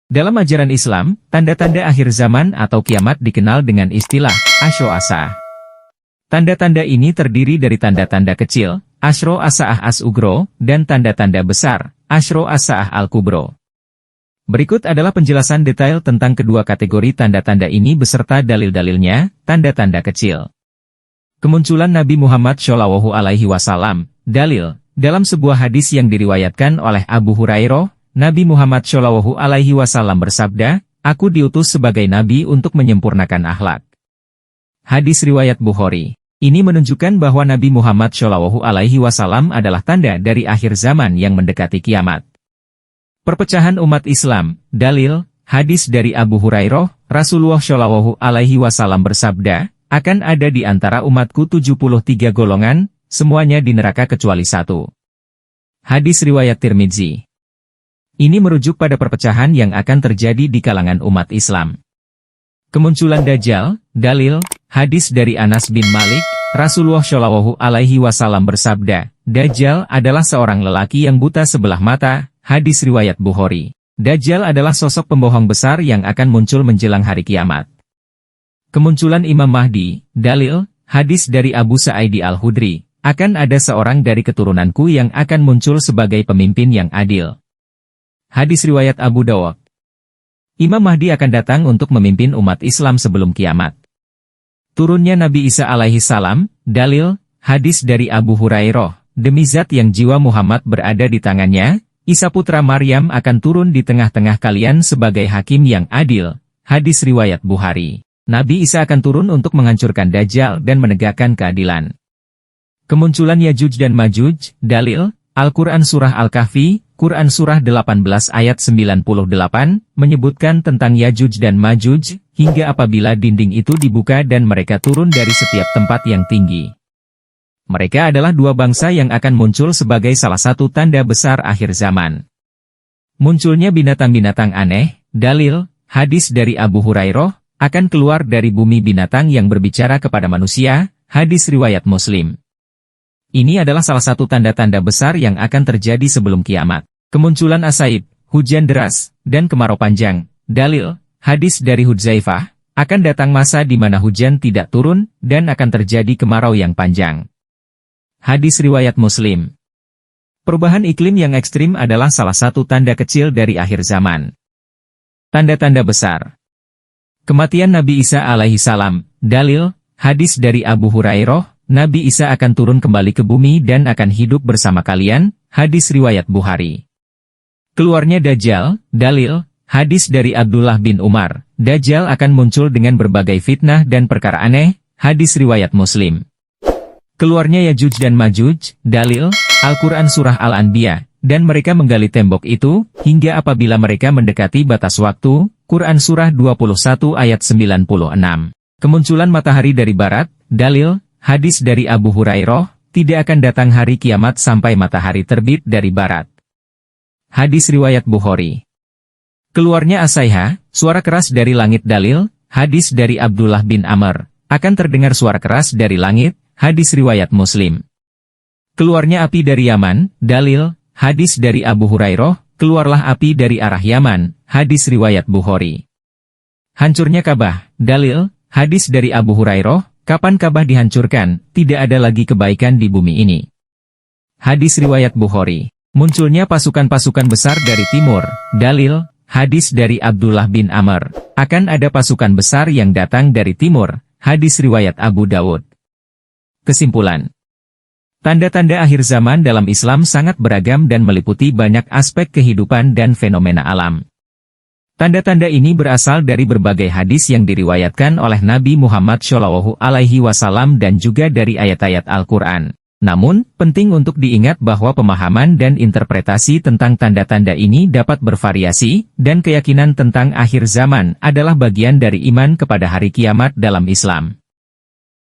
Dalam ajaran Islam, tanda-tanda akhir zaman atau kiamat dikenal dengan istilah Asyro As-Sa'ah. Tanda-tanda ini terdiri dari tanda-tanda kecil, Asyro As-Sa'ah As-Ugro, dan tanda-tanda besar, Asyro As-Sa'ah Al-Kubro. Berikut adalah penjelasan detail tentang kedua kategori tanda-tanda ini beserta dalil-dalilnya. Tanda-tanda kecil. Kemunculan Nabi Muhammad SAW. Dalil, dalam sebuah hadis yang diriwayatkan oleh Abu Hurairah, Nabi Muhammad SAW bersabda, "Aku diutus sebagai nabi untuk menyempurnakan akhlak." Hadis riwayat Bukhari. Ini menunjukkan bahwa Nabi Muhammad SAW adalah tanda dari akhir zaman yang mendekati kiamat. Perpecahan umat Islam. Dalil, hadis dari Abu Hurairah, Rasulullah SAW bersabda, "Akan ada di antara umatku 73 golongan, semuanya di neraka kecuali satu." Hadis riwayat Tirmidzi. Ini merujuk pada perpecahan yang akan terjadi di kalangan umat Islam. Kemunculan Dajjal. Dalil, hadis dari Anas bin Malik, Rasulullah SAW bersabda, "Dajjal adalah seorang lelaki yang buta sebelah mata." Hadis riwayat Bukhari. Dajjal adalah sosok pembohong besar yang akan muncul menjelang hari kiamat. Kemunculan Imam Mahdi. Dalil, hadis dari Abu Sa'idi Al-Khudri, "Akan ada seorang dari keturunanku yang akan muncul sebagai pemimpin yang adil." Hadis riwayat Abu Dawud. Imam Mahdi akan datang untuk memimpin umat Islam sebelum kiamat. Turunnya Nabi Isa alaihi salam. Dalil, hadis dari Abu Hurairah, "Demi zat yang jiwa Muhammad berada di tangannya, Isa putra Maryam akan turun di tengah-tengah kalian sebagai hakim yang adil." Hadis riwayat Bukhari. Nabi Isa akan turun untuk menghancurkan Dajjal dan menegakkan keadilan. Kemunculan Yajuj dan Majuj. Dalil, Al-Quran Surah Al-Kahfi, Quran Surah 18 ayat 98, menyebutkan tentang Yajuj dan Majuj, hingga apabila dinding itu dibuka dan mereka turun dari setiap tempat yang tinggi. Mereka adalah dua bangsa yang akan muncul sebagai salah satu tanda besar akhir zaman. Munculnya binatang-binatang aneh. Dalil, hadis dari Abu Hurairah, akan keluar dari bumi binatang yang berbicara kepada manusia. Hadis riwayat Muslim. Ini adalah salah satu tanda-tanda besar yang akan terjadi sebelum kiamat. Kemunculan asaib, hujan deras, dan kemarau panjang. Dalil, hadis dari Hudzaifah, akan datang masa di mana hujan tidak turun, dan akan terjadi kemarau yang panjang. Hadis riwayat Muslim. Perubahan iklim yang ekstrim adalah salah satu tanda kecil dari akhir zaman. Tanda-tanda besar. Kematian Nabi Isa alaihi salam. Dalil, hadis dari Abu Hurairah, Nabi Isa akan turun kembali ke bumi dan akan hidup bersama kalian. Hadis riwayat Bukhari. Keluarnya Dajjal. Dalil, hadis dari Abdullah bin Umar, Dajjal akan muncul dengan berbagai fitnah dan perkara aneh. Hadis riwayat Muslim. Keluarnya Yajuj dan Majuj. Dalil, Al-Quran Surah Al-Anbiya, dan mereka menggali tembok itu, hingga apabila mereka mendekati batas waktu. Quran Surah 21 ayat 96. Kemunculan matahari dari barat. Dalil, hadis dari Abu Hurairah, tidak akan datang hari kiamat sampai matahari terbit dari barat. Hadis riwayat Bukhari. Keluarnya Asaiha, suara keras dari langit. Dalil, hadis dari Abdullah bin Amr, akan terdengar suara keras dari langit. Hadis riwayat Muslim. Keluarnya api dari Yaman. Dalil, hadis dari Abu Hurairah, keluarlah api dari arah Yaman. Hadis riwayat Bukhari. Hancurnya Ka'bah. Dalil, hadis dari Abu Hurairah, kapan Ka'bah dihancurkan, tidak ada lagi kebaikan di bumi ini. Hadis riwayat Bukhari. Munculnya pasukan-pasukan besar dari timur. Dalil, hadis dari Abdullah bin Amr, akan ada pasukan besar yang datang dari timur. Hadis riwayat Abu Dawud. Kesimpulan. Tanda-tanda akhir zaman dalam Islam sangat beragam dan meliputi banyak aspek kehidupan dan fenomena alam. Tanda-tanda ini berasal dari berbagai hadis yang diriwayatkan oleh Nabi Muhammad SAW dan juga dari ayat-ayat Al-Quran. Namun, penting untuk diingat bahwa pemahaman dan interpretasi tentang tanda-tanda ini dapat bervariasi, dan keyakinan tentang akhir zaman adalah bagian dari iman kepada hari kiamat dalam Islam.